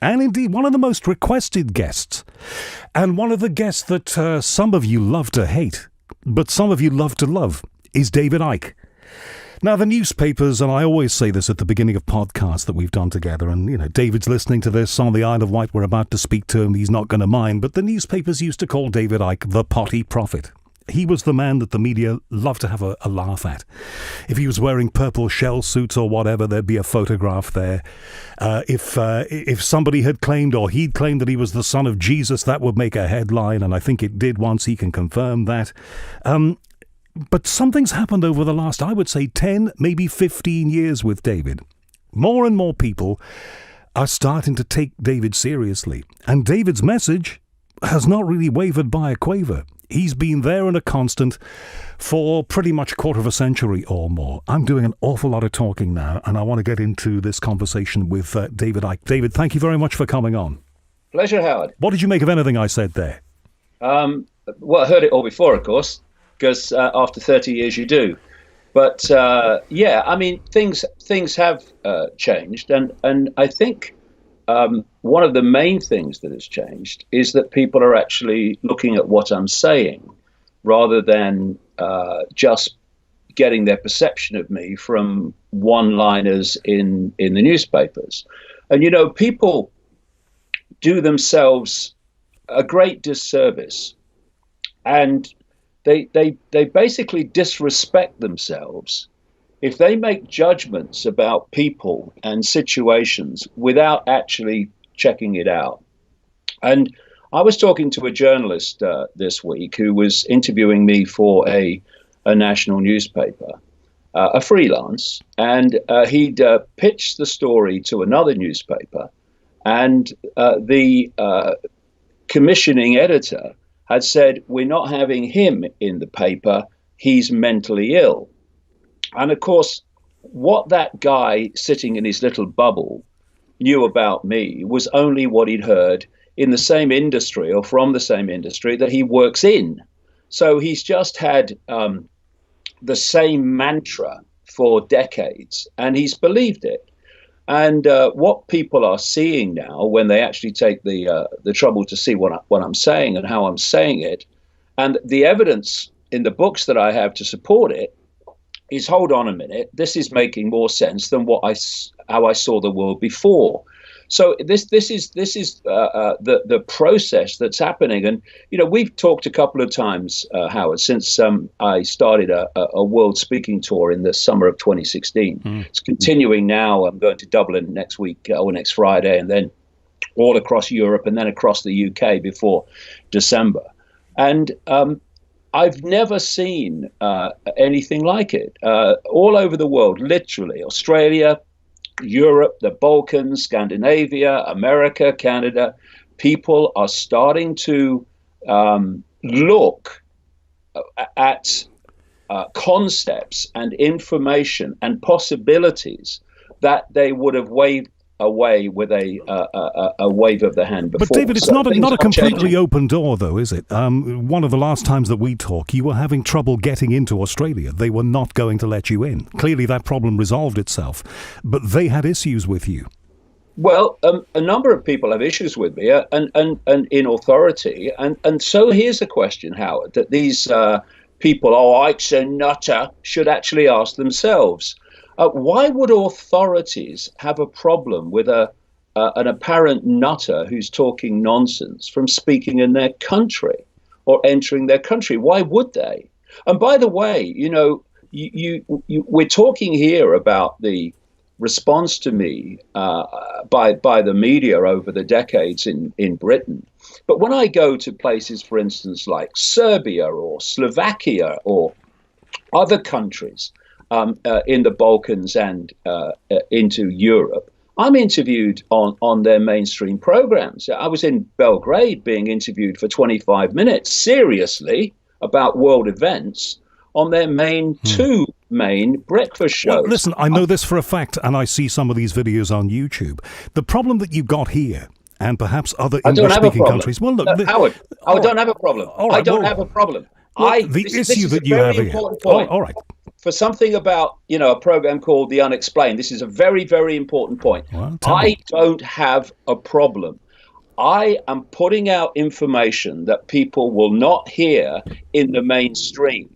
and indeed one of the most requested guests, and one of the guests that some of you love to hate, but some of you love to love, is David Icke. Now, the newspapers, and I always say this at the beginning of podcasts that we've done together, and, you know, David's listening to this on the Isle of Wight. We're about to speak to him. He's not going to mind. But the newspapers used to call David Icke the potty prophet. He was the man that the media loved to have a laugh at. If he was wearing purple shell suits or whatever, there'd be a photograph there. If somebody had claimed, or he'd claimed, that he was the son of Jesus, that would make a headline, and I think it did once. He can confirm that. But something's happened over the last, I would say, 10, maybe 15 years with David. More and more people are starting to take David seriously. And David's message has not really wavered by a quaver. He's been there and a constant for pretty much a quarter of a century or more. I'm doing an awful lot of talking now, and I want to get into this conversation with David Icke. David, thank you very much for coming on. Pleasure, Howard. What did you make of anything I said there? Well, I heard it all before, of course, because after 30 years you do. But yeah, I mean, things have changed, and I think one of the main things that has changed is that people are actually looking at what I'm saying rather than just getting their perception of me from one-liners in the newspapers. And, you know, people do themselves a great disservice, and they basically disrespect themselves if they make judgments about people and situations without actually checking it out. And I was talking to a journalist this week who was interviewing me for a national newspaper, a freelance, and he'd pitched the story to another newspaper, and the commissioning editor had said, "We're not having him in the paper, he's mentally ill." And of course, what that guy sitting in his little bubble knew about me was only what he'd heard in the same industry, or from the same industry that he works in. So he's just had the same mantra for decades, and he's believed it. And what people are seeing now, when they actually take the trouble to see what I'm saying and how I'm saying it, and the evidence in the books that I have to support it, is, hold on a minute, this is making more sense than how I saw the world before. So this is the process that's happening. And, you know, we've talked a couple of times, Howard, since I started a world speaking tour in the summer of 2016. It's continuing now. I'm going to Dublin next week, or next Friday, and then all across Europe, and then across the UK before December. And I've never seen anything like it. All over the world, literally, Australia, Europe, the Balkans, Scandinavia, America, Canada, people are starting to look at concepts and information and possibilities that they would have waved away with a wave of the hand before. But David, it's not a completely open door, though, is it? One of the last times that we talked, you were having trouble getting into Australia. They were not going to let you in. Clearly that problem resolved itself, but they had issues with you. Well, a number of people have issues with me, and in authority, and so here's a question, Howard, that these people, Ike's a nutter, should actually ask themselves. Why would authorities have a problem with an apparent nutter who's talking nonsense from speaking in their country or entering their country? Why would they? And by the way, you know, we're talking here about the response to me by the media over the decades in Britain. But when I go to places, for instance, like Serbia or Slovakia or other countries, in the Balkans and into Europe, I'm interviewed on their mainstream programs. I was in Belgrade being interviewed for 25 minutes, seriously, about world events on their two main breakfast shows. Well, listen, I know this for a fact, and I see some of these videos on YouTube. The problem that you got here, and perhaps other English-speaking countries... Well, look, Howard, I don't have a problem. I don't have a problem. Well, the issue that you have here... All right. for something about, a program called The Unexplained, this is a very, very important point. Well, I don't have a problem. I am putting out information that people will not hear in the mainstream.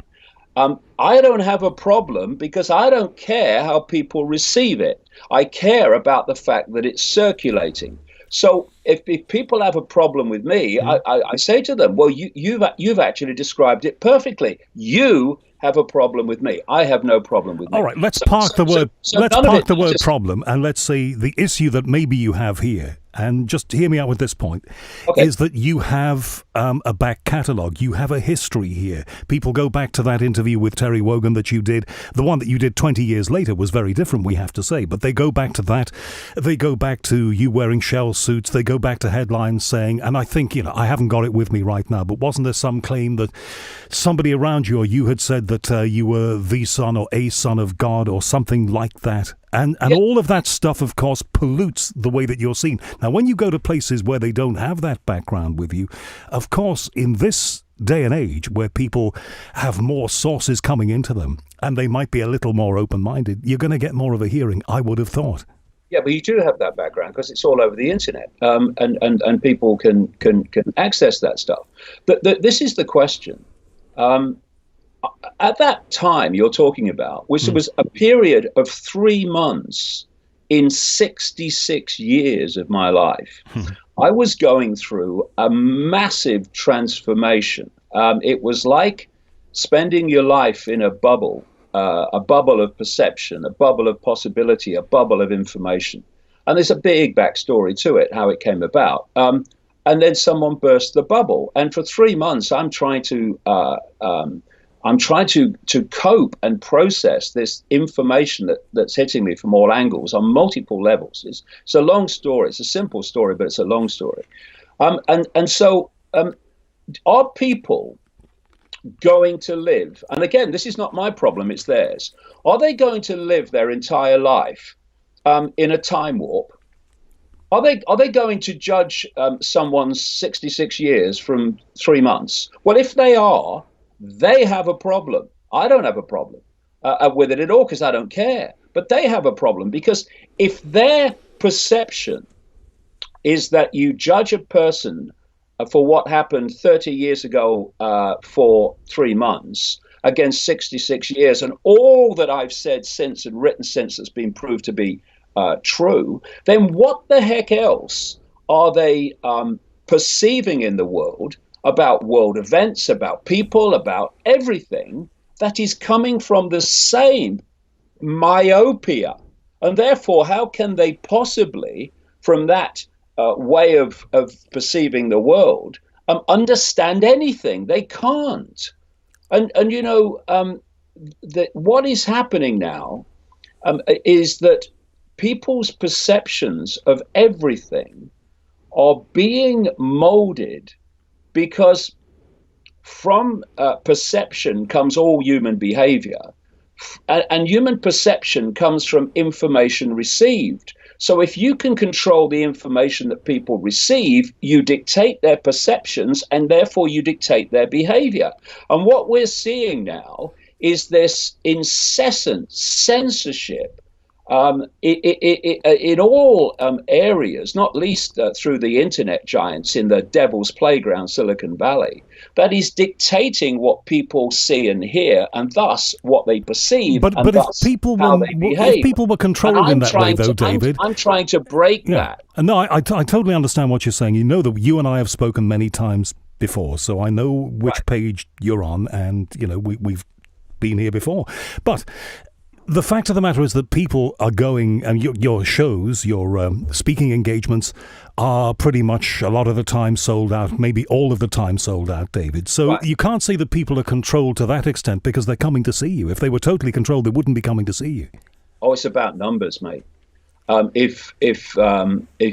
I don't have a problem because I don't care how people receive it. I care about the fact that it's circulating. So if people have a problem with me, I say to them, well, you've actually described it perfectly. You have a problem with me. I have no problem with me. All right, let's park the word problem, and let's say the issue that maybe you have here, and just hear me out with this point, is that you have a back catalogue. You have a history here. People go back to that interview with Terry Wogan that you did. The one that you did 20 years later was very different, we have to say, but they go back to that. They go back to you wearing shell suits. They go back to headlines saying, and I think, I haven't got it with me right now, but wasn't there some claim that somebody around you or you had said that you were the son or a son of God or something like that? And all of that stuff, of course, pollutes the way that you're seen. Now, when you go to places where they don't have that background with you, of course, in this day and age where people have more sources coming into them and they might be a little more open-minded, you're going to get more of a hearing, I would have thought. Yeah, but you do have that background because it's all over the internet, and people can access that stuff. But this is the question. At that time you're talking about, which was a period of 3 months in 66 years of my life, I was going through a massive transformation. It was like spending your life in a bubble of perception, a bubble of possibility, a bubble of information. And there's a big backstory to it, how it came about. And then someone burst the bubble. And for 3 months, I'm trying to cope and process this information that's hitting me from all angles on multiple levels. It's a long story. It's a simple story, but it's a long story. So are people going to live, and again, this is not my problem, it's theirs, are they going to live their entire life in a time warp? Are they going to judge someone's 66 years from 3 months? Well, if they are, they have a problem. I don't have a problem with it at all because I don't care. But they have a problem because if their perception is that you judge a person for what happened 30 years ago for 3 months against 66 years, and all that I've said since and written since has been proved to be true, then what the heck else are they perceiving in the world about world events, about people, about everything that is coming from the same myopia? And therefore, how can they possibly, from that way of perceiving the world, understand anything? They can't. And what is happening now is that people's perceptions of everything are being molded, because from perception comes all human behavior, and human perception comes from information received. So if you can control the information that people receive, you dictate their perceptions, and therefore you dictate their behavior. And what we're seeing now is this incessant censorship in all areas, not least through the internet giants in the devil's playground, Silicon Valley, that is dictating what people see and hear, and thus what they perceive, and thus how they behave. If people were controlled in that way, though, David, I'm trying to break that. No, I totally understand what you're saying. You know that you and I have spoken many times before, so I know which page you're on, and we've been here before, but. The fact of the matter is that people are going, and your shows, your speaking engagements are pretty much a lot of the time sold out, maybe all of the time sold out, David. So you can't say that people are controlled to that extent because they're coming to see you. If they were totally controlled, they wouldn't be coming to see you. Oh, it's about numbers, mate. If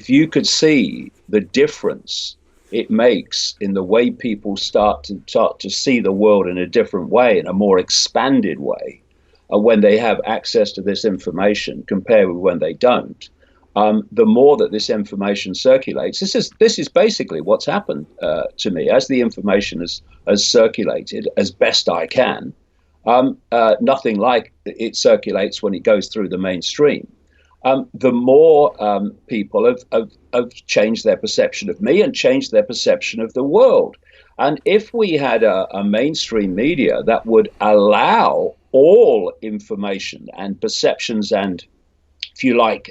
you could see the difference it makes in the way people start to see the world in a different way, in a more expanded way, when they have access to this information compared with when they don't, the more that this information circulates. This is basically what's happened to me as the information has circulated as best I can. nothing like it circulates when it goes through the mainstream. The more people have changed their perception of me and changed their perception of the world. And if we had a mainstream media that would allow all information and perceptions and, if you like,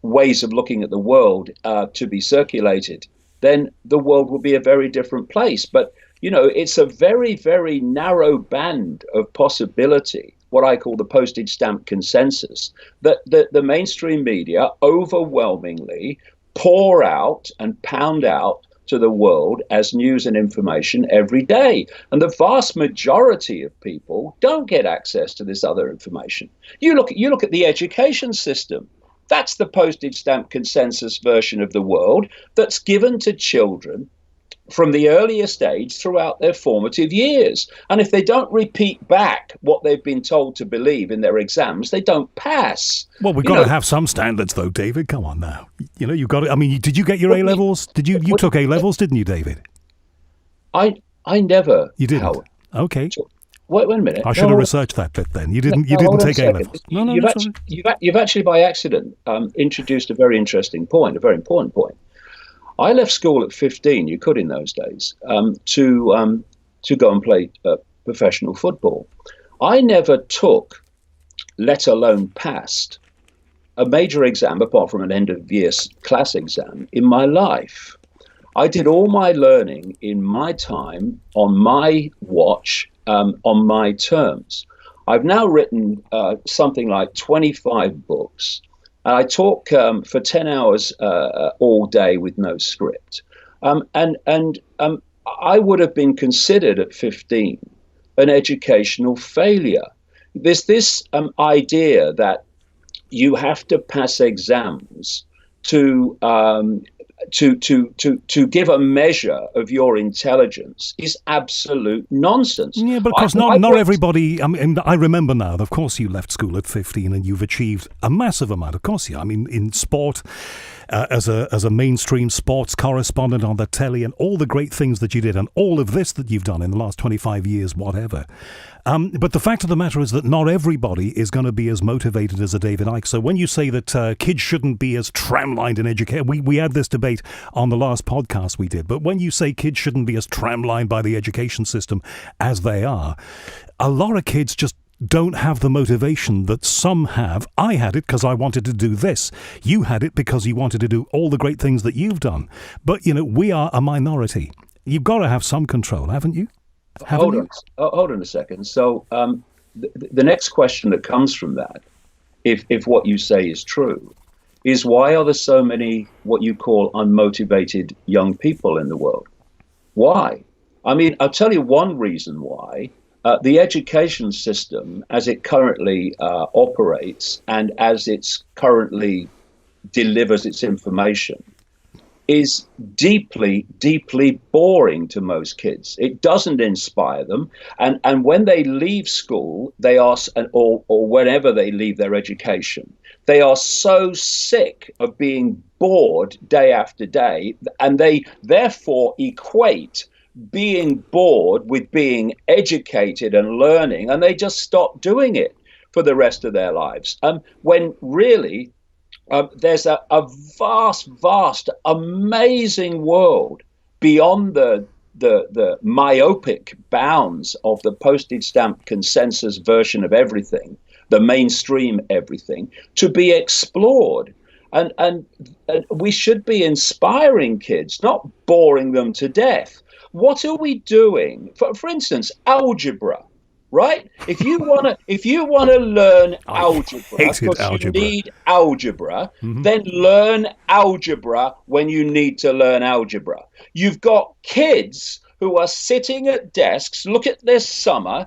ways of looking at the world to be circulated, then the world would be a very different place. But, it's a very, very narrow band of possibility, what I call the postage stamp consensus, that the mainstream media overwhelmingly pour out and pound out to the world as news and information every day. And the vast majority of people don't get access to this other information. You look at the education system. That's the postage stamp consensus version of the world that's given to children from the earliest age throughout their formative years. And if they don't repeat back what they've been told to believe in their exams, they don't pass. Well, we've got to have some standards, though, David. Come on now. You've got to, I mean, did you get your A-levels? You took A-levels, didn't you, David? I never. You didn't? Howard. Okay. Wait a minute. I should have researched that bit then. You didn't take A-levels. No, you've actually by accident introduced a very interesting point, a very important point. I left school at 15. You could in those days to go and play professional football. I never took, let alone passed, a major exam apart from an end of year class exam in my life. I did all my learning in my time, on my watch, on my terms. I've now written something like 25 books. I talk for 10 hours all day with no script. And I would have been considered at 15 an educational failure. There's this idea that you have to pass exams to give a measure of your intelligence is absolute nonsense. Yeah, but of course, not everybody. I mean, I remember now. Of course, you left school at 15, and you've achieved a massive amount. Of course, I mean, in sport, as a mainstream sports correspondent on the telly, and all the great things that you did, and all of this that you've done in the last 25 years, whatever. But the fact of the matter is that not everybody is going to be as motivated as a David Icke. So when you say that kids shouldn't be as tramlined in education, we had this debate on the last podcast we did. But when you say kids shouldn't be as tramlined by the education system as they are, a lot of kids just don't have the motivation that some have. I had it because I wanted to do this. You had it because you wanted to do all the great things that you've done. But, we are a minority. You've got to have some control, haven't you? Hold on a second. So the next question that comes from that, if what you say is true, is why are there so many what you call unmotivated young people in the world? Why? I mean, I'll tell you one reason why. The education system, as it currently operates and as it's currently delivers its information, is deeply, deeply boring to most kids. It doesn't inspire them. And when they leave school, they are, or whenever they leave their education, they are so sick of being bored day after day, and they therefore equate being bored with being educated and learning, and they just stop doing it for the rest of their lives. When really, there's a vast, amazing world beyond the myopic bounds of the postage stamp consensus version of everything, the mainstream everything, to be explored. And we should be inspiring kids, not boring them to death. What are we doing? For instance, algebra. Right? If you wanna learn algebra because you need algebra, then learn algebra when you need to learn algebra. You've got kids who are sitting at desks. Look at this summer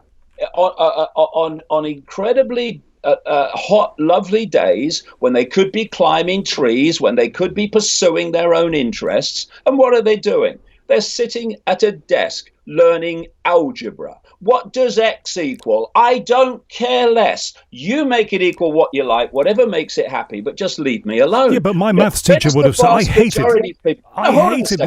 on incredibly hot, lovely days when they could be climbing trees, when they could be pursuing their own interests. And what are they doing? They're sitting at a desk learning algebra. What does X equal? I don't care less. You make it equal what you like, whatever makes it happy, but just leave me alone. Yeah, but my maths teacher would have said, I hated,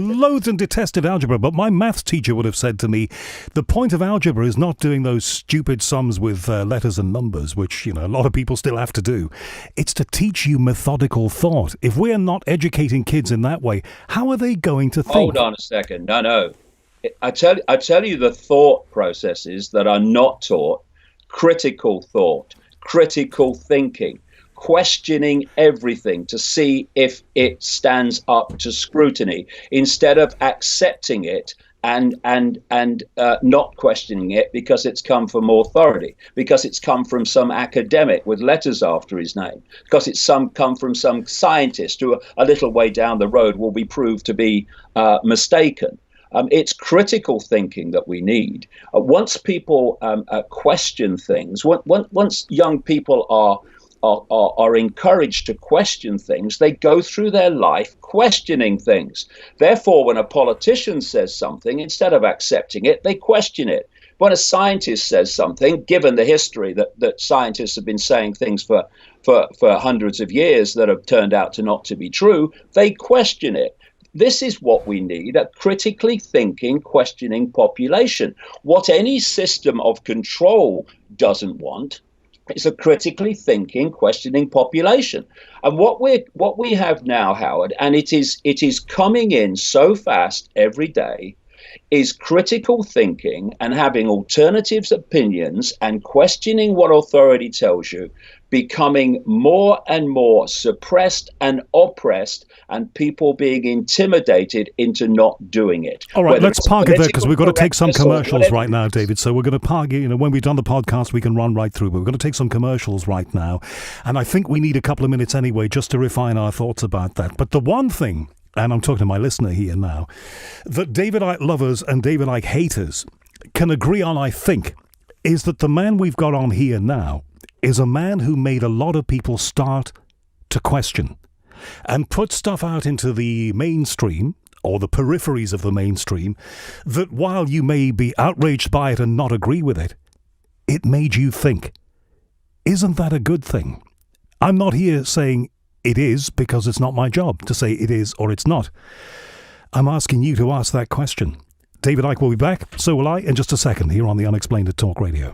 loathed and detested algebra, but my maths teacher would have said to me, the point of algebra is not doing those stupid sums with letters and numbers, which, a lot of people still have to do. It's to teach you methodical thought. If we're not educating kids in that way, how are they going to think? Hold on a second. No. I tell you the thought processes that are not taught: critical thought, critical thinking, questioning everything to see if it stands up to scrutiny, instead of accepting it and not questioning it because it's come from authority, because it's come from some academic with letters after his name, because it's come from some scientist who a little way down the road will be proved to be mistaken. It's critical thinking that we need. Once people question things, once young people are encouraged to question things, they go through their life questioning things. Therefore, when a politician says something, instead of accepting it, they question it. When a scientist says something, given the history that scientists have been saying things for hundreds of years that have turned out to not to be true, they question it. This is what we need, a critically thinking, questioning population. What any system of control doesn't want is a critically thinking, questioning population. And what we have now, Howard, and it is coming in so fast every day, is critical thinking and having alternative opinions and questioning what authority tells you, becoming more and more suppressed and oppressed, and people being intimidated into not doing it. All right, let's park it there because we've got to take some commercials right now, David. So we're going to park it. When we've done the podcast, we can run right through, but we're going to take some commercials right now. And I think we need a couple of minutes anyway just to refine our thoughts about that. But the one thing, and I'm talking to my listener here now, that David Icke lovers and David Icke haters can agree on, I think, is that the man we've got on here now is a man who made a lot of people start to question and put stuff out into the mainstream or the peripheries of the mainstream that while you may be outraged by it and not agree with it, it made you think. Isn't that a good thing? I'm not here saying it is, because it's not my job to say it is or it's not. I'm asking you to ask that question. David Icke will be back, so will I, in just a second here on The Unexplained at Talk Radio.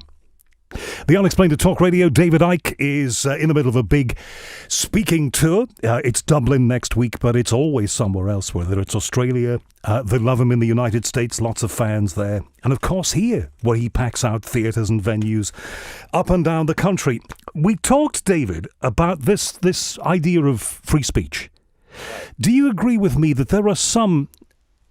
The Unexplained at Talk Radio, David Icke is in the middle of a big speaking tour. It's Dublin next week, but it's always somewhere else, whether it's Australia. They love him in the United States, lots of fans there. And of course here, where he packs out theatres and venues up and down the country. We talked, David, about this idea of free speech. Do you agree with me that there are some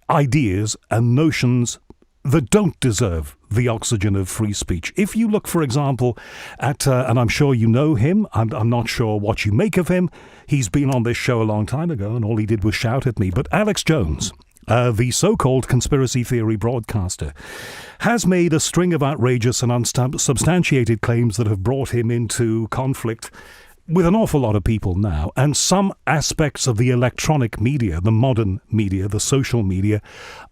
ideas and notions that don't deserve the oxygen of free speech? If you look, for example, at, and I'm sure you know him, I'm not sure what you make of him. He's been on this show a long time ago, and all he did was shout at me. But Alex Jones, the so-called conspiracy theory broadcaster, has made a string of outrageous and unsubstantiated claims that have brought him into conflict with an awful lot of people now, and some aspects of the electronic media, the modern media, the social media,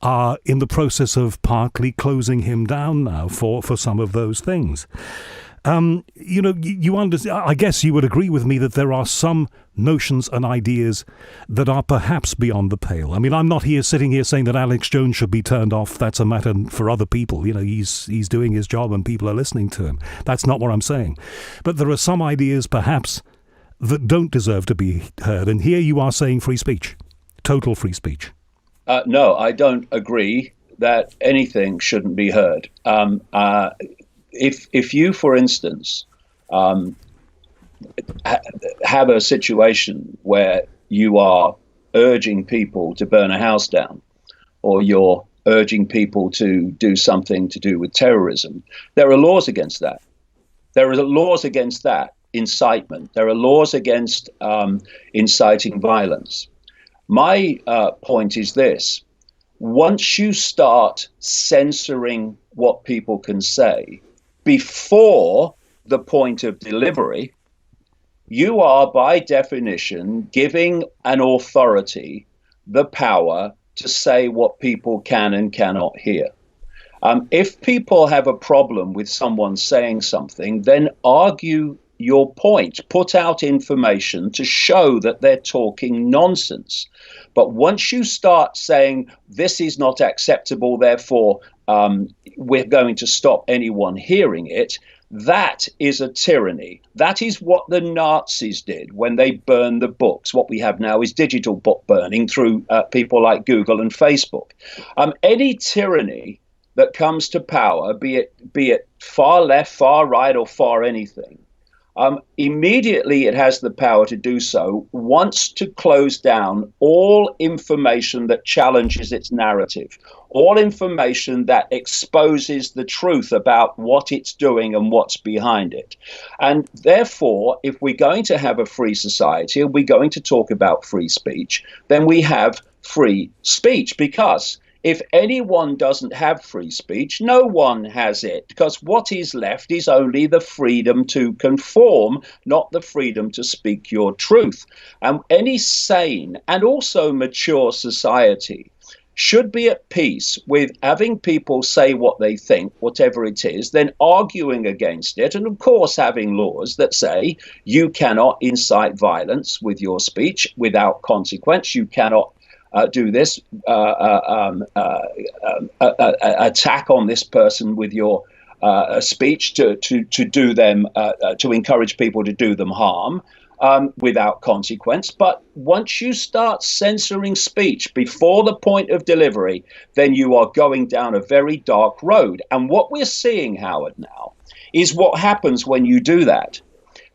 are in the process of closing him down now for some of those things. I guess you would agree with me that there are some notions and ideas that are perhaps beyond the pale. I mean, I'm not sitting here saying that Alex Jones should be turned off. That's a matter for other people. He's doing his job and people are listening to him. That's not what I'm saying. But there are some ideas perhaps that don't deserve to be heard. And here you are saying free speech, total free speech. No, I don't agree that anything shouldn't be heard. If you, for instance, have a situation where you are urging people to burn a house down, or you're urging people to do something to do with terrorism, there are laws against that. There are laws against that incitement. There are laws against inciting violence. My point is this: once you start censoring what people can say before the point of delivery, you are by definition giving an authority the power to say what people can and cannot hear. If people have a problem with someone saying something, then argue your point, put out information to show that they're talking nonsense. But once you start saying this is not acceptable, therefore we're going to stop anyone hearing it, that is a tyranny. That is what the Nazis did when they burned the books. What we have now is digital book burning through people like Google and Facebook. Any tyranny that comes to power, be it far left, far right, or far anything, immediately it has the power to do so, wants to close down all information that challenges its narrative, all information that exposes the truth about what it's doing and what's behind it. And therefore, if we're going to have a free society, and we're going to talk about free speech, then we have free speech, because if anyone doesn't have free speech, no one has it, because what is left is only the freedom to conform, not the freedom to speak your truth. And any sane and also mature society should be at peace with having people say what they think, whatever it is, then arguing against it, and of course having laws that say you cannot incite violence with your speech without consequence, you cannot do this, attack on this person with your speech to do them, to encourage people to do them harm without consequence. But once you start censoring speech before the point of delivery, then you are going down a very dark road. And what we're seeing, Howard, now is what happens when you do that.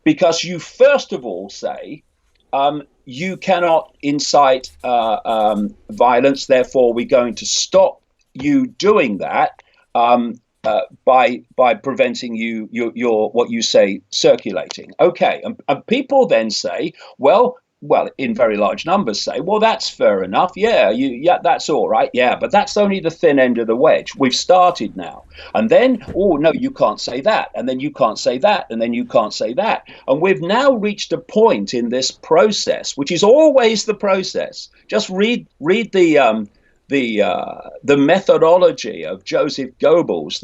Because you first of all say, you cannot incite violence, therefore we're going to stop you doing that by preventing your what you say circulating. Okay, and people then say, well, in very large numbers say, well, that's fair enough. Yeah, that's all right. Yeah, but that's only the thin end of the wedge. We've started now. And then, oh, no, you can't say that. And then you can't say that. And then you can't say that. And we've now reached a point in this process, which is always the process. Just read the methodology of Joseph Goebbels,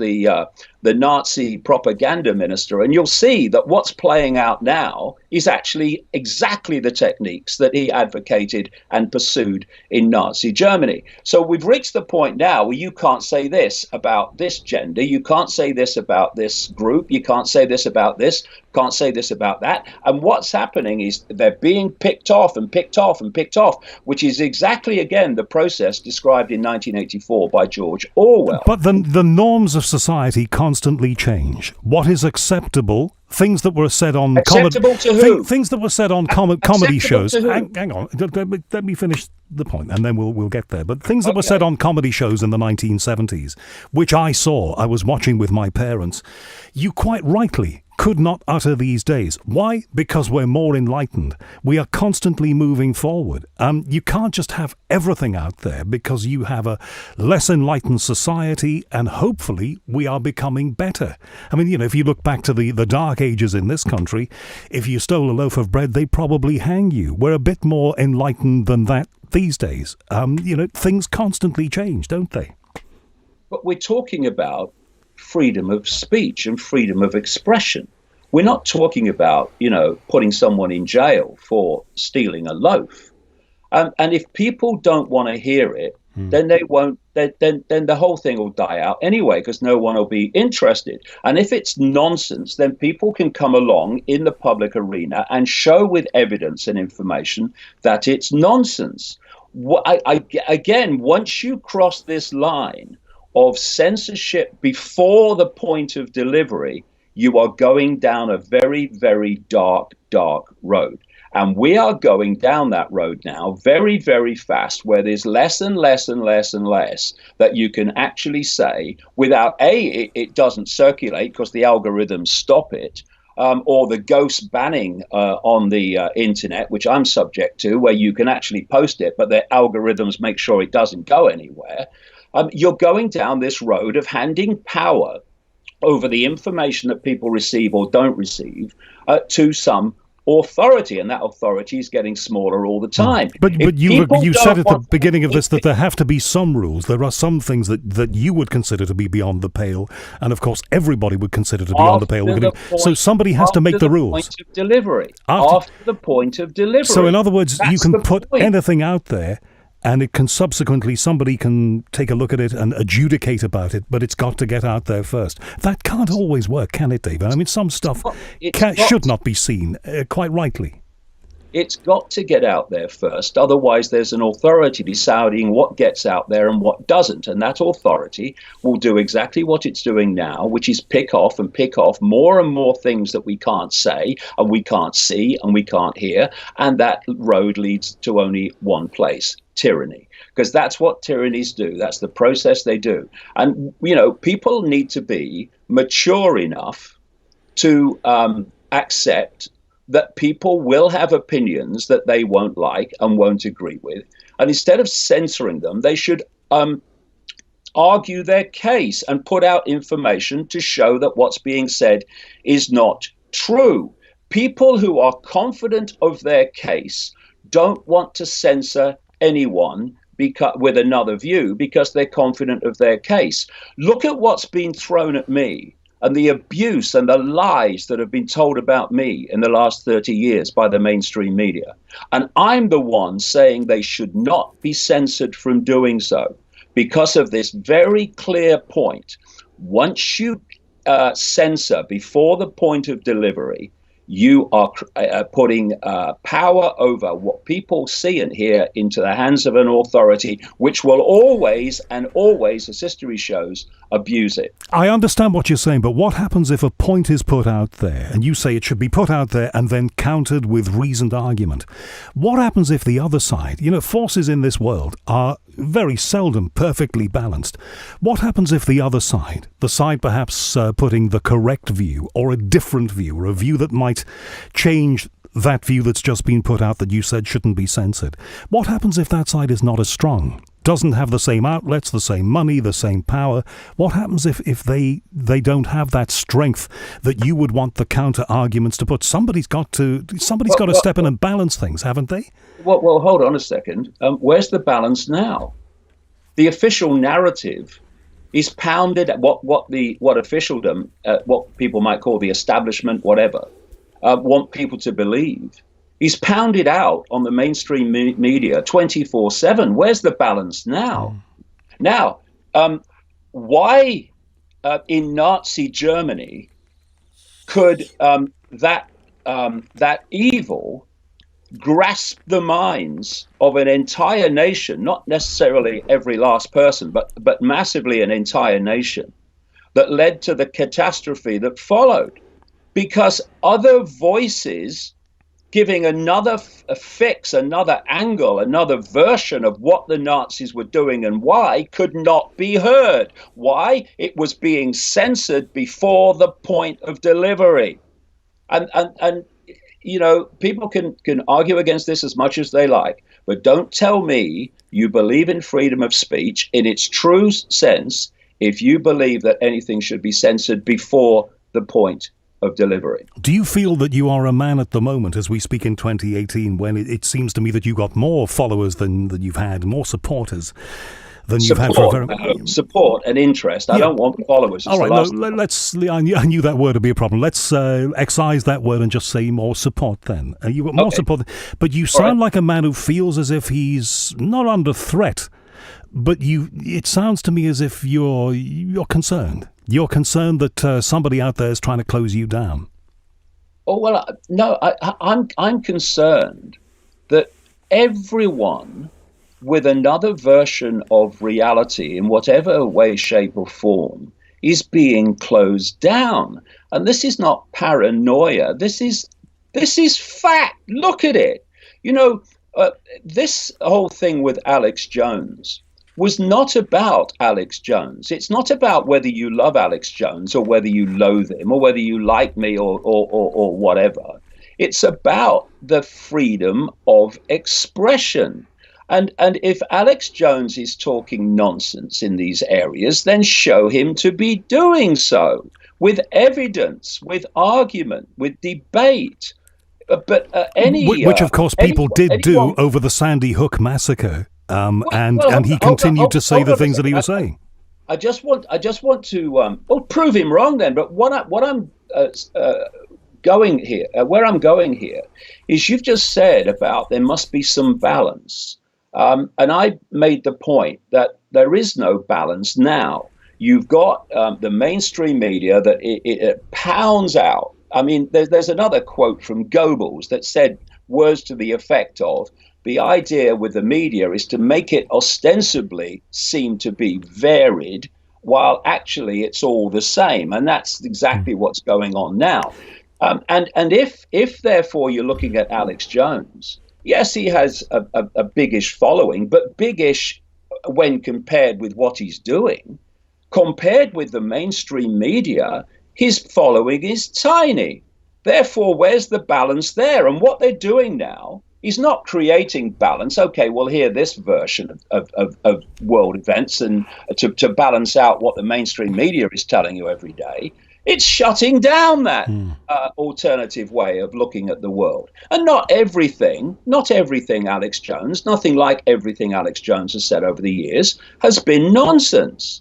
the Nazi propaganda minister, and you'll see that what's playing out now is actually exactly the techniques that he advocated and pursued in Nazi Germany. So we've reached the point now where you can't say this about this gender, you can't say this about this group, you can't say this about this, can't say this about that. And what's happening is they're being picked off and picked off and picked off, which is exactly, again, the process described in 1984 by George Orwell. But the norms of society constantly change. What is acceptable? Things that were said on acceptable to who? Things that were said on comedy shows. Hang on, let me finish the point, and then we'll get there. But things that were said on comedy shows in the 1970s, which I was watching with my parents, you quite rightly could not utter these days. Why? Because we're more enlightened. We are constantly moving forward. You can't just have everything out there, because you have a less enlightened society, and hopefully we are becoming better. I mean, if you look back to the dark ages in this country, if you stole a loaf of bread, they'd probably hang you. We're a bit more enlightened than that these days. Things constantly change, don't they? But we're talking about freedom of speech and freedom of expression. We're not talking about, putting someone in jail for stealing a loaf. And if people don't want to hear it, then they won't. Then the whole thing will die out anyway, because no one will be interested. And if it's nonsense, then people can come along in the public arena and show with evidence and information that it's nonsense. Again, once you cross this line of censorship before the point of delivery, you are going down a very, very dark road. And we are going down that road now very, very fast, where there's less and less and less and less that you can actually say without, it doesn't circulate because the algorithms stop it, or the ghost banning on the internet, which I'm subject to, where you can actually post it, but the algorithms make sure it doesn't go anywhere. You're going down this road of handing power over the information that people receive or don't receive to some authority, and that authority is getting smaller all the time. But you said at the beginning of this that there have to be some rules. There are some things that you would consider to be beyond the pale, and of course everybody would consider to be beyond the pale. So somebody has to make the rules. After the point of delivery. So in other words, you can put anything out there, and it can subsequently, somebody can take a look at it and adjudicate about it, but it's got to get out there first. That can't always work, can it, David? I mean, some stuff should not be seen, quite rightly. It's got to get out there first. Otherwise, there's an authority deciding what gets out there and what doesn't. And that authority will do exactly what it's doing now, which is pick off more and more things that we can't say and we can't see and we can't hear. And that road leads to only one place: tyranny. Because that's what tyrannies do. That's the process they do. And, people need to be mature enough to accept that people will have opinions that they won't like and won't agree with. And instead of censoring them, they should argue their case and put out information to show that what's being said is not true. People who are confident of their case don't want to censor anyone with another view because they're confident of their case. Look at what's been thrown at me and the abuse and the lies that have been told about me in the last 30 years by the mainstream media. And I'm the one saying they should not be censored from doing so because of this very clear point. Once you censor before the point of delivery, you are putting power over what people see and hear into the hands of an authority, which will always, as history shows, abuse it. I understand what you're saying, but what happens if a point is put out there, and you say it should be put out there and then countered with reasoned argument? What happens if the other side, forces in this world are very seldom perfectly balanced. What happens if the other side, the side perhaps putting the correct view or a different view, or a view that might change that view that's just been put out that you said shouldn't be censored? What happens if that side is not as strong, doesn't have the same outlets, the same money, the same power? What happens if they don't have that strength that you would want the counter arguments to put? Somebody's got to step in and balance things, haven't they? Well, hold on a second. Where's the balance now? The official narrative is pounded at what officialdom, what people might call the establishment, whatever, want people to believe. He's pounded out on the mainstream media 24/7. Where's the balance now? Now, why in Nazi Germany could that evil grasp the minds of an entire nation, not necessarily every last person, but massively an entire nation, that led to the catastrophe that followed? Because other voices giving another fix, another angle, another version of what the Nazis were doing and why could not be heard. Why? It was being censored before the point of delivery. And people can argue against this as much as they like, but don't tell me you believe in freedom of speech in its true sense if you believe that anything should be censored before the point of delivery. Do you feel that you are a man at the moment, as we speak in 2018, when it seems to me that you've got more followers than you've had, more supporters than you've had for a very... Support and interest. I don't want followers. All right, I knew that word would be a problem. Let's excise that word and just say more support then. You've got more support. But you sound like a man who feels as if he's not under threat, but it sounds to me as if you're concerned. You're concerned that somebody out there is trying to close you down. Oh, well, no, I'm concerned that everyone with another version of reality in whatever way, shape or form is being closed down. And this is not paranoia. This is fact. Look at it. This whole thing with Alex Jones was not about Alex Jones. It's not about whether you love Alex Jones or whether you loathe him or whether you like me or whatever. It's about the freedom of expression. And if Alex Jones is talking nonsense in these areas, then show him to be doing so with evidence, with argument, with debate. Which, of course, people did do over the Sandy Hook massacre, and he continued to say the things that he was saying. I just want to prove him wrong then. But what I'm going here, where I'm going here, is you've just said about there must be some balance, and I made the point that there is no balance now. You've got the mainstream media that it pounds out. I mean, there's another quote from Goebbels that said words to the effect of, the idea with the media is to make it ostensibly seem to be varied, while actually it's all the same. And that's exactly what's going on now. And if therefore you're looking at Alex Jones, yes, he has a biggish following, but biggish when compared with what he's doing. Compared with the mainstream media, his following is tiny. Therefore, where's the balance there? And what they're doing now is not creating balance. Okay, we'll hear this version of world events and to balance out what the mainstream media is telling you every day. It's shutting down that alternative way of looking at the world. And not everything, Alex Jones, nothing like everything Alex Jones has said over the years has been nonsense.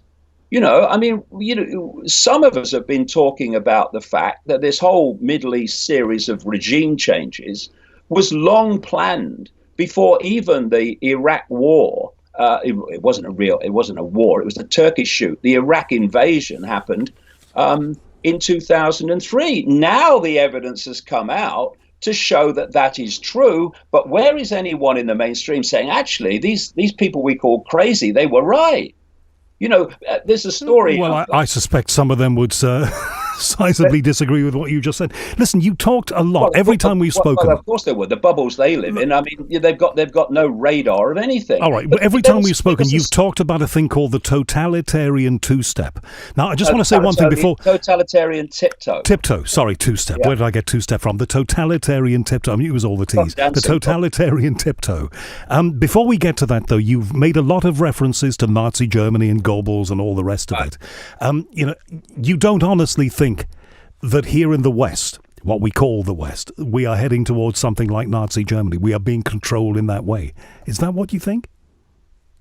I mean, some of us have been talking about the fact that this whole Middle East series of regime changes was long planned before even the Iraq war. It wasn't a war. It was a Turkish shoot. The Iraq invasion happened in 2003. Now the evidence has come out to show that that is true. But where is anyone in the mainstream saying, actually, these people we call crazy, they were right? There's a story. Well, I suspect some of them would decisively disagree with what you just said. Listen, you talked a lot every time we've spoken. Well, of course they would. The bubbles they live in. I mean, they've got no radar of anything. All right, but every time we've spoken, you've talked about a thing called the totalitarian two-step. Now, I just want to say one thing before. Totalitarian tiptoe. Tiptoe. Sorry, two-step. Yeah. Where did I get two-step from? The totalitarian tiptoe. I mean, it was all the T's. The totalitarian tiptoe. Before we get to that, though, you've made a lot of references to Nazi Germany and Goebbels and all the rest of it. You don't honestly think that here in the West, what we call the West, we are heading towards something like Nazi Germany. We are being controlled in that way. Is that what you think?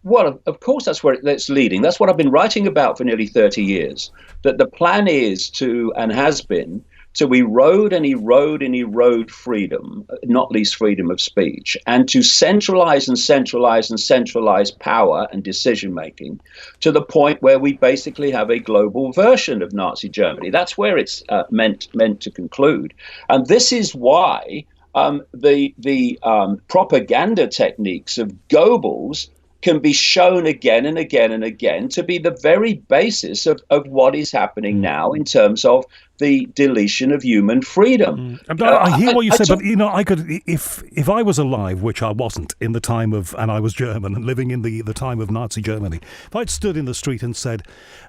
Well, of course, that's where it's leading. That's what I've been writing about for nearly 30 years, that the plan is to, and has been, to erode and erode and erode freedom, not least freedom of speech, and to centralize and centralize and centralize power and decision-making to the point where we basically have a global version of Nazi Germany. That's where it's meant to conclude. And this is why the propaganda techniques of Goebbels can be shown again and again and again to be the very basis of what is happening now in terms of the deletion of human freedom. I hear what you say, but I could, if I was alive, which I wasn't in the time of, and I was German and living in the time of Nazi Germany, if I'd stood in the street and said,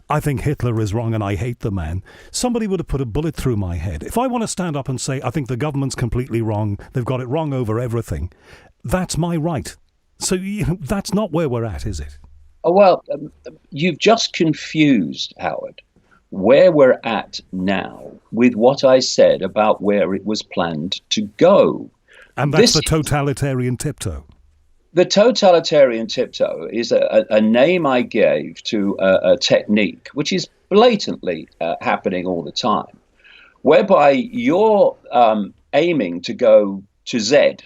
I think Hitler is wrong and I hate the man, somebody would have put a bullet through my head. If I want to stand up and say, I think the government's completely wrong, they've got it wrong over everything, that's my right. So that's not where we're at, is it? Oh, well, you've just confused, Howard, where we're at now with what I said about where it was planned to go. And that's the totalitarian tiptoe. The totalitarian tiptoe is a name I gave to a technique which is blatantly happening all the time, whereby you're aiming to go to Z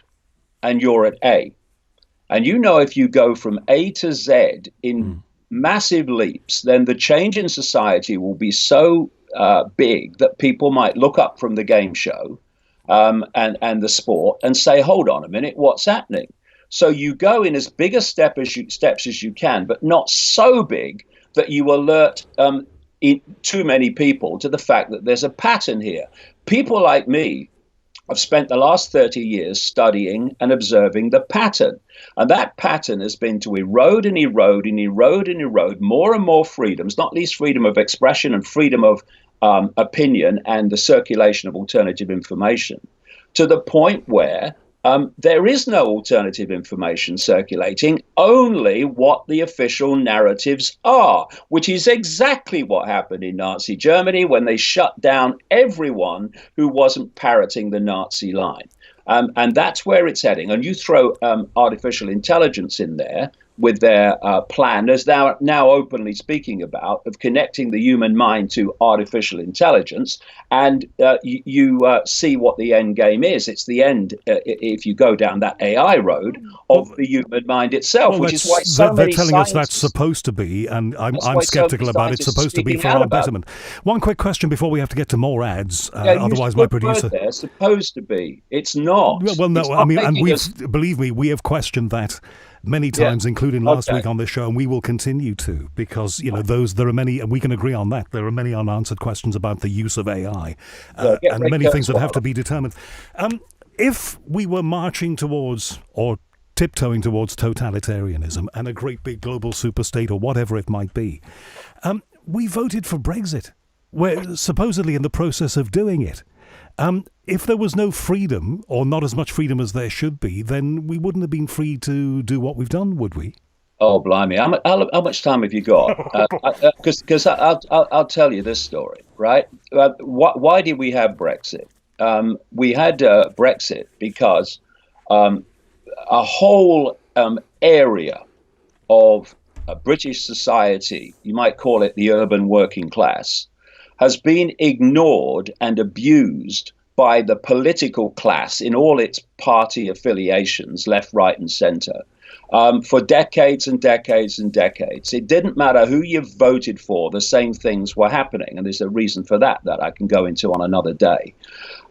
and you're at A. And if you go from A to Z in massive leaps, then the change in society will be so big that people might look up from the game show and the sport and say, hold on a minute, what's happening? So you go in as big a steps as you can, but not so big that you alert too many people to the fact that there's a pattern here. People like me I've spent the last 30 years studying and observing the pattern. And that pattern has been to erode and erode and erode and erode more and more freedoms, not least freedom of expression and freedom of opinion and the circulation of alternative information, to the point where there is no alternative information circulating, only what the official narratives are, which is exactly what happened in Nazi Germany when they shut down everyone who wasn't parroting the Nazi line. And that's where it's heading. And you throw artificial intelligence in there with their plan, as now openly speaking about, of connecting the human mind to artificial intelligence. And you see what the end game is. It's the end, if you go down that AI road, of the human mind itself, which is why they're telling us that's supposed to be, and I'm sceptical about it's supposed to be for our betterment. One quick question before we have to get to more ads, otherwise my producer... They're supposed to be. It's not. Well, no, I mean, and believe me, we have questioned that many times, including last week on this show, and we will continue to, because there are many, and we can agree on that. There are many unanswered questions about the use of AI, and many things that have to be determined. If we were marching towards, or tiptoeing towards, totalitarianism and a great big global superstate, or whatever it might be, we voted for Brexit. We're supposedly in the process of doing it. If there was no freedom, or not as much freedom as there should be, then we wouldn't have been free to do what we've done, would we? Oh, blimey. How much time have you got? Because I'll tell you this story, right? Why did we have Brexit? We had Brexit because a whole area of British society, you might call it the urban working class, has been ignored and abused by the political class in all its party affiliations, left, right, and centre, for decades and decades and decades. It didn't matter who you voted for, the same things were happening. And there's a reason for that I can go into on another day.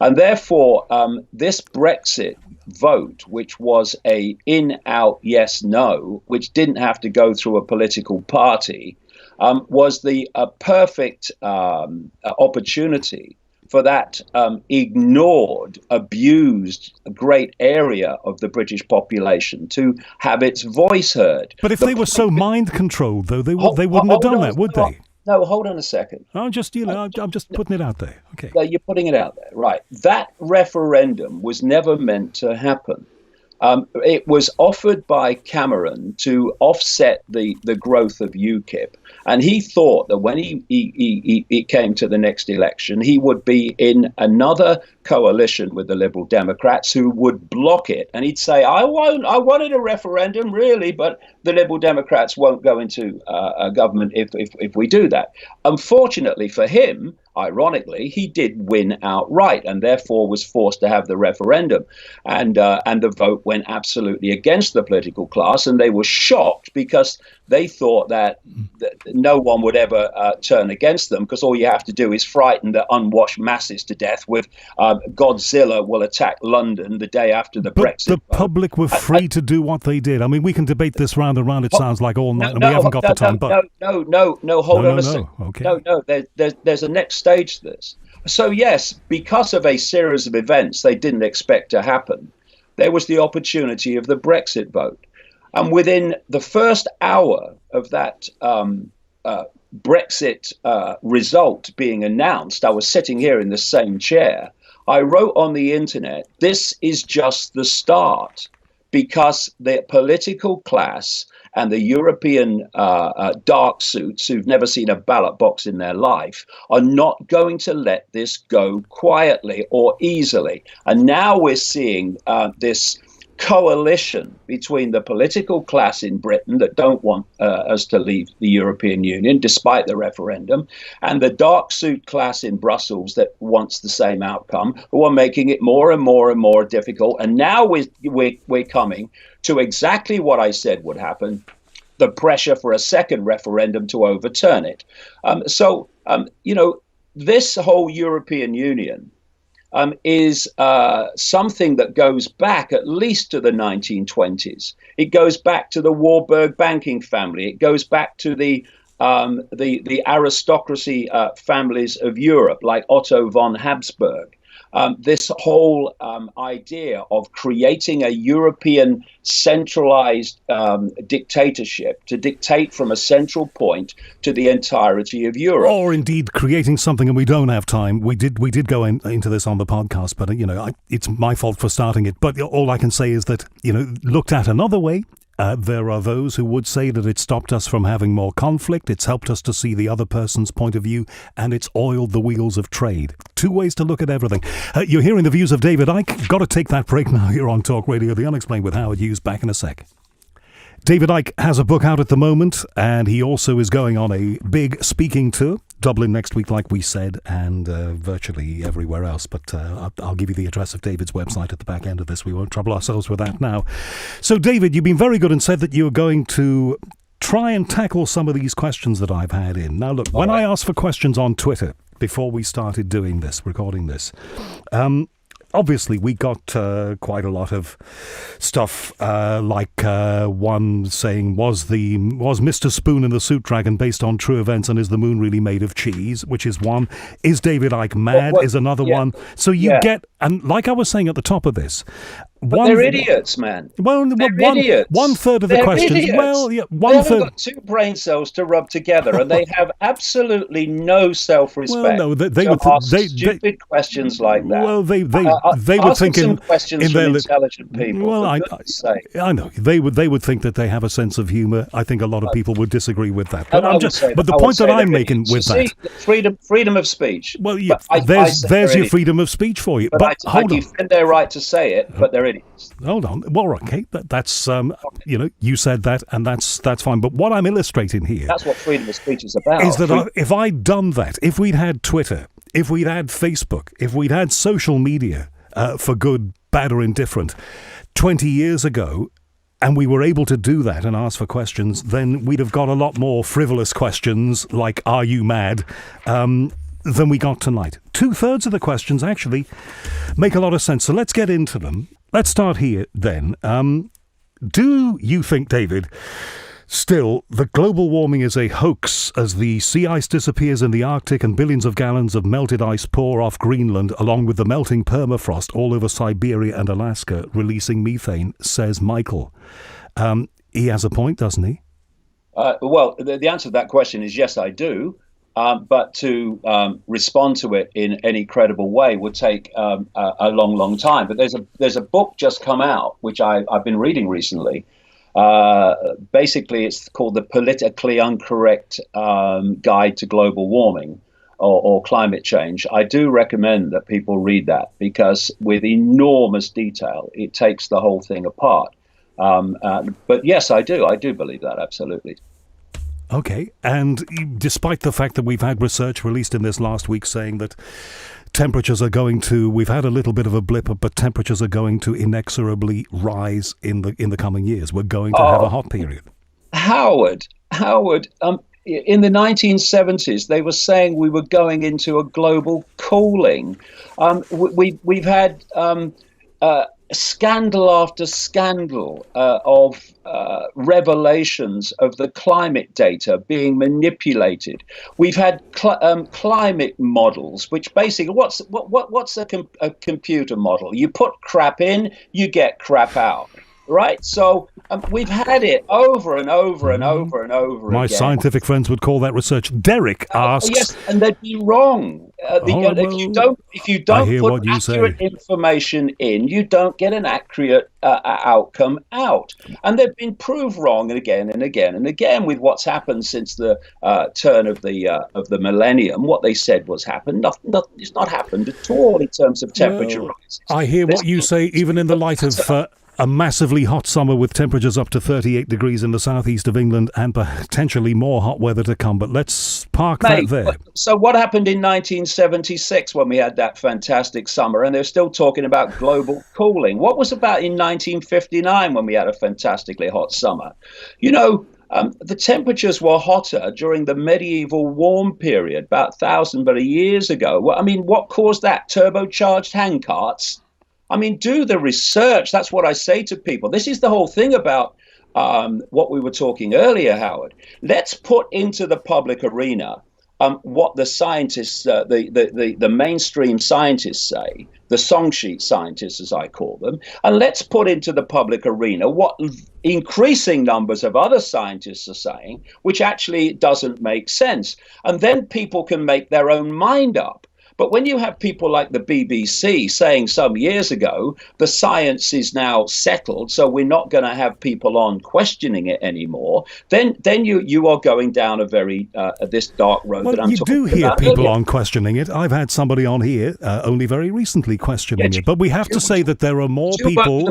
And therefore, this Brexit vote, which was a in, out, yes, no, which didn't have to go through a political party, was the perfect opportunity for that ignored, abused great area of the British population to have its voice heard. But if they were so mind-controlled, though, they wouldn't have done that, would they? No, hold on a second. I'm just putting it out there. Okay. Yeah, you're putting it out there, right? That referendum was never meant to happen. It was offered by Cameron to offset the growth of UKIP. And he thought that when he came to the next election, he would be in another coalition with the Liberal Democrats who would block it. And he'd say, I wanted a referendum, really, but the Liberal Democrats won't go into a government if we do that. Unfortunately for him, ironically, he did win outright and therefore was forced to have the referendum. And the vote went absolutely against the political class. And they were shocked because they thought that no one would ever turn against them, because all you have to do is frighten the unwashed masses to death with Godzilla will attack London the day after the Brexit vote. The public were free to do what they did. I mean, we can debate this round and round, it sounds like, all night, and we haven't got the time. Hold on a second. Okay. There's a next stage to this. So yes, because of a series of events they didn't expect to happen, there was the opportunity of the Brexit vote. And within the first hour of that Brexit result being announced, I was sitting here in the same chair. I wrote on the internet, this is just the start, because the political class and the European dark suits who've never seen a ballot box in their life are not going to let this go quietly or easily. And now we're seeing this coalition between the political class in Britain that don't want us to leave the European Union, despite the referendum, and the dark suit class in Brussels that wants the same outcome, who are making it more and more and more difficult. And now we're coming to exactly what I said would happen, the pressure for a second referendum to overturn it. This whole European Union is something that goes back at least to the 1920s. It goes back to the Warburg banking family. It goes back to the aristocracy families of Europe, like Otto von Habsburg. This whole idea of creating a European centralized dictatorship to dictate from a central point to the entirety of Europe. Or indeed creating something, and we don't have time. We did go into this on the podcast, but it's my fault for starting it. But all I can say is that, looked at another way, There are those who would say that it stopped us from having more conflict, it's helped us to see the other person's point of view, and it's oiled the wheels of trade. Two ways to look at everything. You're hearing the views of David Icke. Got to take that break now. You're on Talk Radio, The Unexplained with Howard Hughes. Back in a sec. David Icke has a book out at the moment, and he also is going on a big speaking tour. Dublin next week, like we said, and virtually everywhere else. But I'll give you the address of David's website at the back end of this. We won't trouble ourselves with that now. So, David, you've been very good and said that you're going to try and tackle some of these questions that I've had in. Now, look, when I asked for questions on Twitter before we started doing this, recording this, obviously, we got quite a lot of stuff, like one saying, was Mr. Spoon and the Suit Dragon based on true events, and is the moon really made of cheese? Which is one. Is David Icke mad? Is another one. So you get, and like I was saying at the top of this, they're idiots, man. Well, idiots. One third of the questions. Idiots. Well, yeah, they haven't got two brain cells to rub together, and they have absolutely no self-respect. Well, no, they would ask stupid questions like that. Well, they would think some questions from intelligent people. Well, I know they would think that they have a sense of humour. I think a lot of people would disagree with that. But the point that I'm making with that, freedom of speech. Well, yeah, there's your freedom of speech for you. But I defend their right to say it, but they're idiots. Hold on. Well, okay, that's you said that, and that's fine. But what I'm illustrating here, that's what freedom of speech is about. Is that if I'd done that, if we'd had Twitter, if we'd had Facebook, if we'd had social media, for good, bad, or indifferent, 20 years ago, and we were able to do that and ask for questions, then we'd have got a lot more frivolous questions like, "Are you mad?" Than we got tonight. 2/3 of the questions actually make a lot of sense. So let's get into them. Let's start here then. Do you think, David, still that global warming is a hoax as the sea ice disappears in the Arctic and billions of gallons of melted ice pour off Greenland, along with the melting permafrost all over Siberia and Alaska, releasing methane, says Michael. He has a point, doesn't he? Well, the answer to that question is yes, I do. But to respond to it in any credible way would take a long, long time. But there's a book just come out, which I've been reading recently. Basically, it's called The Politically Incorrect Guide to Global Warming or Climate Change. I do recommend that people read that because with enormous detail, it takes the whole thing apart. But yes, I do believe that, absolutely. Okay, and despite the fact that we've had research released in this last week saying that temperatures are going to, we've had a little bit of a blip, but temperatures are going to inexorably rise in the coming years. We're going to have a hot period. Howard, in the 1970s, they were saying we were going into a global cooling. We've had scandal after scandal of revelations of the climate data being manipulated. We've had climate models, which basically, what's a computer model? You put crap in, you get crap out. Right, so we've had it over and over and over and over again. My scientific friends would call that research. Derek asks, yes, and they'd be wrong. If you don't put accurate information in, you don't get an accurate outcome out. And they've been proved wrong again and again and again with what's happened since the turn of the millennium. What they said was happened. It's not happened at all in terms of temperature rises. I hear what you say, even in the light of a massively hot summer with temperatures up to 38 degrees in the southeast of England and potentially more hot weather to come. But let's park that there. So what happened in 1976 when we had that fantastic summer and they're still talking about global cooling? What was about in 1959 when we had a fantastically hot summer? The temperatures were hotter during the medieval warm period, about 1,000 years ago. What caused that? Turbocharged handcarts? Do the research. That's what I say to people. This is the whole thing about what we were talking earlier, Howard. Let's put into the public arena what the scientists, the mainstream scientists say, the song sheet scientists, as I call them, and let's put into the public arena what increasing numbers of other scientists are saying, which actually doesn't make sense. And then people can make their own mind up. But when you have people like the BBC saying some years ago, the science is now settled, so we're not going to have people on questioning it anymore, then you are going down a very this dark road that I'm talking about. You do hear people on questioning it. I've had somebody on here only very recently questioning it. But we have to say that there are more people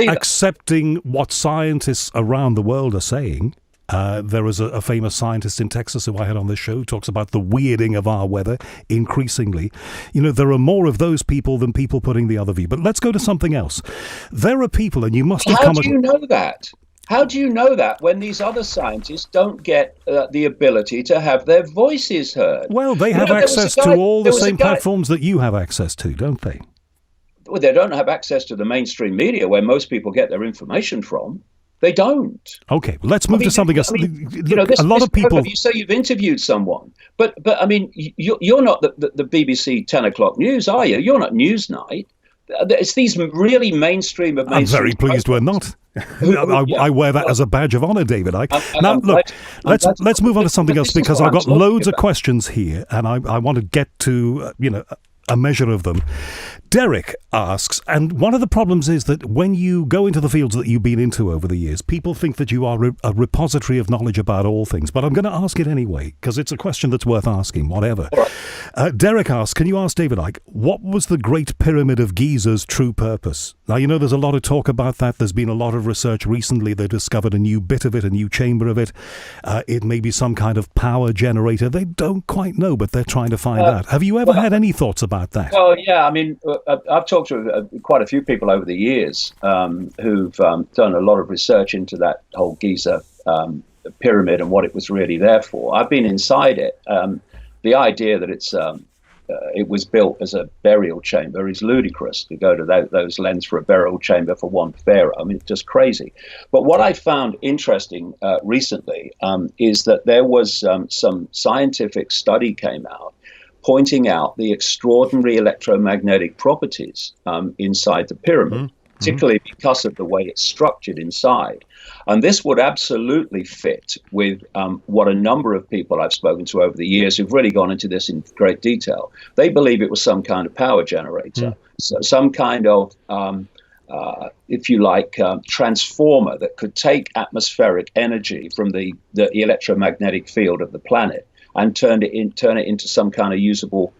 accepting what scientists around the world are saying. There is a famous scientist in Texas who I had on this show who talks about the weirding of our weather increasingly. There are more of those people than people putting the other view. But let's go to something else. There are people, and you must have come... How do you know that? How do you know that when these other scientists don't get the ability to have their voices heard? Well, they have access to all the same platforms that you have access to, don't they? Well, they don't have access to the mainstream media where most people get their information from. They don't. Okay, let's move to something else. A lot of people. You say you've interviewed someone, but I mean, you're not the BBC 10 o'clock news, are you? You're not Newsnight. It's these really mainstream of mainstream. I'm very pleased we're not. I wear that as a badge of honor, David Icke. Now, look, let's move on to something else because I've got loads of questions here, and I want to get to a measure of them. Derek asks, and one of the problems is that when you go into the fields that you've been into over the years, people think that you are a repository of knowledge about all things. But I'm going to ask it anyway, because it's a question that's worth asking, whatever. Right. Derek asks, can you ask David Icke, what was the Great Pyramid of Giza's true purpose? Now, there's a lot of talk about that. There's been a lot of research recently. They discovered a new bit of it, a new chamber of it. It may be some kind of power generator. They don't quite know, but they're trying to find out. Have you ever had any thoughts about that? Well, yeah, I mean, I've talked to quite a few people over the years who've done a lot of research into that whole Giza pyramid and what it was really there for. I've been inside it. The idea that it was built as a burial chamber is ludicrous to go to those lengths for a burial chamber for one pharaoh. I mean, it's just crazy. But what I found interesting recently is that there was some scientific study came out pointing out the extraordinary electromagnetic properties inside the pyramid, particularly because of the way it's structured inside. And this would absolutely fit with what a number of people I've spoken to over the years who've really gone into this in great detail. They believe it was some kind of power generator, so some kind of, if you like, transformer that could take atmospheric energy from the electromagnetic field of the planet and turn it into some kind of usable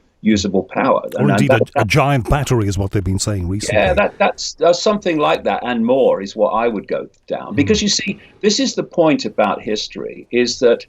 power. Or indeed a giant battery is what they've been saying recently. Yeah, that's something like that and more is what I would go down. Because you see, this is the point about history, is that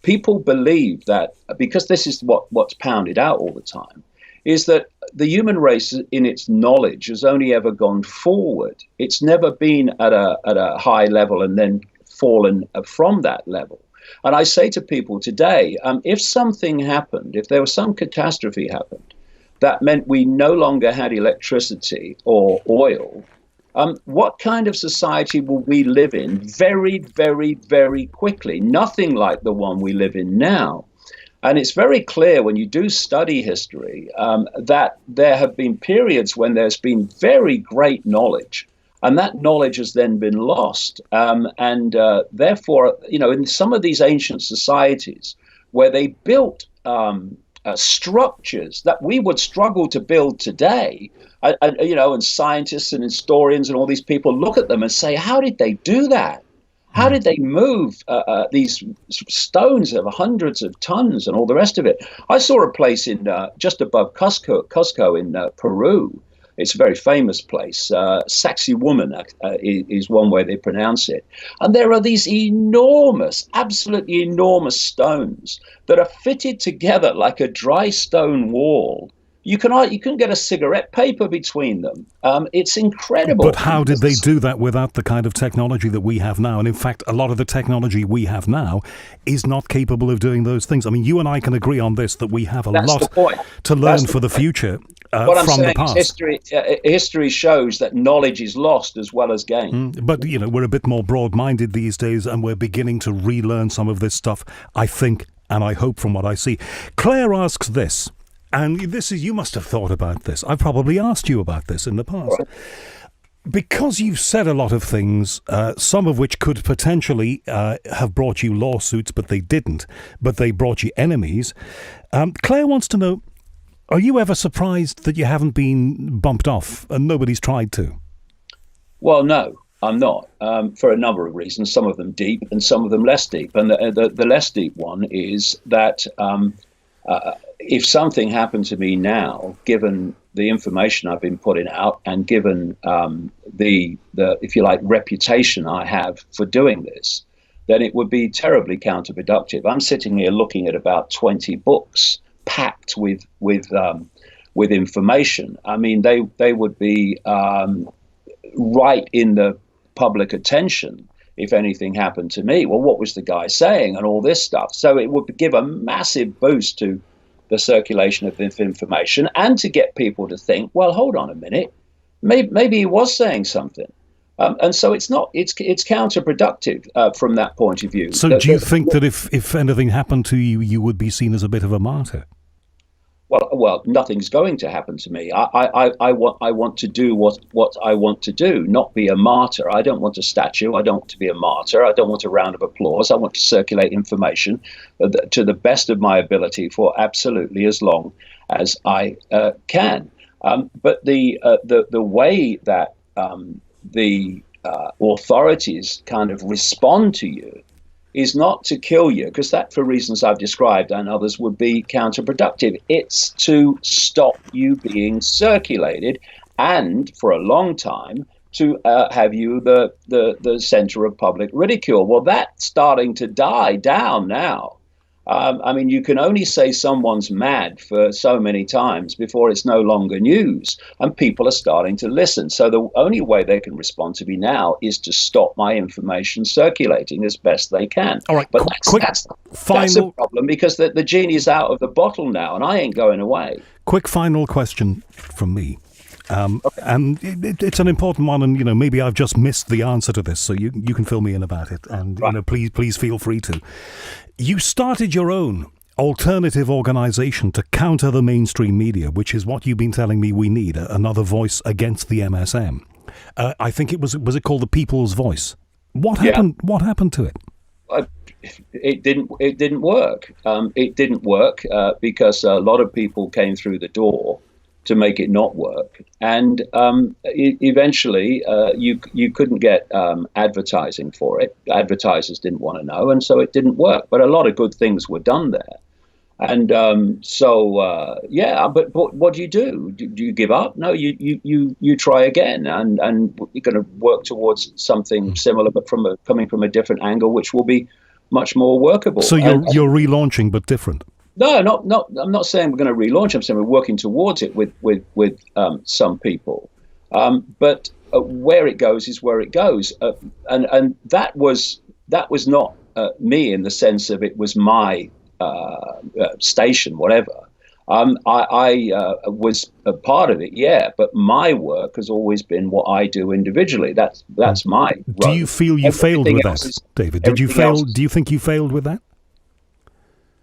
people believe that, because this is what's pounded out all the time, is that the human race in its knowledge has only ever gone forward. It's never been at a high level and then fallen from that level. And I say to people today, if something happened, if there was some catastrophe happened, that meant we no longer had electricity or oil, what kind of society will we live in very, very, very quickly? Nothing like the one we live in now. And it's very clear when you do study history that there have been periods when there's been very great knowledge. And that knowledge has then been lost. Therefore, in some of these ancient societies where they built structures that we would struggle to build today, and scientists and historians and all these people look at them and say, how did they do that? How did they move these stones of hundreds of tons and all the rest of it? I saw a place in just above Cusco in Peru. It's a very famous place. Sacsayhuaman is one way they pronounce it. And there are these absolutely enormous stones that are fitted together like a dry stone wall. You can get a cigarette paper between them. It's incredible. But how did they do that without the kind of technology that we have now? And in fact, a lot of the technology we have now is not capable of doing those things. I mean, you and I can agree on this, that we have a lot to learn for the future. What I'm from saying the past. Is history shows that knowledge is lost as well as gained. But, we're a bit more broad-minded these days, and we're beginning to relearn some of this stuff, I think, and I hope from what I see. Claire asks this, and you must have thought about this. I've probably asked you about this in the past. Right. Because you've said a lot of things, some of which could potentially have brought you lawsuits, but they didn't, but they brought you enemies. Claire wants to know, Are you ever surprised that you haven't been bumped off and nobody's tried to? Well, no, I'm not, for a number of reasons, some of them deep and some of them less deep. And the less deep one is that if something happened to me now, given the information I've been putting out and given the if you like, reputation I have for doing this, then it would be terribly counterproductive. I'm sitting here looking at about 20 books packed with information. I mean, they would be right in the public attention if anything happened to me. Well, what was the guy saying and all this stuff? So it would give a massive boost to the circulation of this information and to get people to think, well, hold on a minute, maybe he was saying something. And so it's counterproductive from that point of view. So do you think that if anything happened to you, you would be seen as a bit of a martyr? Well, nothing's going to happen to me. I want to do what I want to do, not be a martyr. I don't want a statue. I don't want to be a martyr. I don't want a round of applause. I want to circulate information to the best of my ability for absolutely as long as I can. But the way that the authorities kind of respond to you is not to kill you, because that, for reasons I've described and others, would be counterproductive. It's to stop you being circulated and, for a long time, to have you the center of public ridicule. Well, that's starting to die down now. I mean, you can only say someone's mad for so many times before it's no longer news, and people are starting to listen. So the only way they can respond to me now is to stop my information circulating as best they can. All right, but that's a problem, because the genie's out of the bottle now, and I ain't going away. Quick final question from me. And it's an important one, and maybe I've just missed the answer to this, so you can fill me in about it, and right. Please feel free to. You started your own alternative organisation to counter the mainstream media, which is what you've been telling me we need, another voice against the MSM. I think was it called the People's Voice? What happened? Yeah. What happened to it? It didn't work. It didn't work because a lot of people came through the door to make it not work, and eventually you couldn't get advertising for it. Advertisers didn't want to know, and so it didn't work. But a lot of good things were done there, and But what do? Do you give up? No, you try again, and you're going to work towards something similar, but coming from a different angle, which will be much more workable. So you're relaunching, but different. No, I'm not saying we're going to relaunch. I'm saying we're working towards it with some people. But where it goes is where it goes. And that was not me in the sense of it was my station, whatever. I was a part of it, yeah. But my work has always been what I do individually. That's my run. Do you feel you failed with that, David? Did you fail? Do you think you failed with that?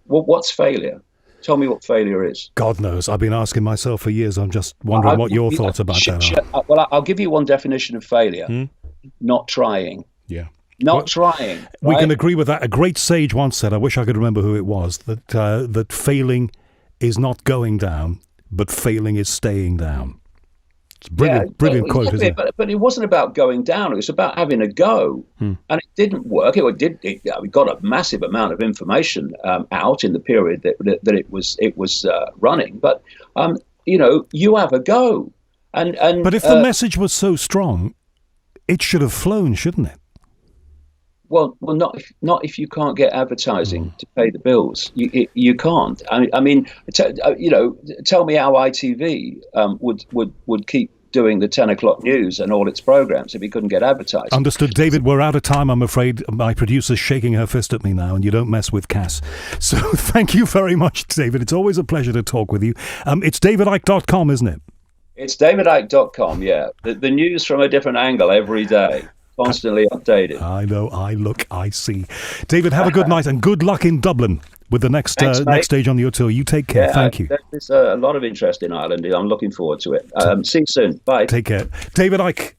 Well, what's failure? Tell me what failure is. God knows. I've been asking myself for years. I'm just wondering what your thoughts about that are. Well, I'll give you one definition of failure. Not trying. Yeah. Not trying. Right? We can agree with that. A great sage once said, I wish I could remember who it was, that failing is not going down, but failing is staying down. It's brilliant quote, isn't it? But it wasn't about going down. It was about having a go, and it didn't work. We got a massive amount of information out in the period that it was running. But you have a go, and but if the message was so strong, it should have flown, shouldn't it? Well, not if you can't get advertising to pay the bills. You can't. I mean, tell me how ITV would keep doing the 10 o'clock news and all its programs if he couldn't get advertising. Understood, David. We're out of time, I'm afraid. My producer's shaking her fist at me now, and you don't mess with Cass. So thank you very much, David. It's always a pleasure to talk with you. It's davidicke.com, isn't it? It's davidicke.com, yeah. The news from a different angle every day. Constantly updated. I know. I see. David, have a good night and good luck in Dublin with the next stage on your tour. You take care. Thank you. There's a lot of interest in Ireland. I'm looking forward to it. See you soon. Bye. Take care. David Icke.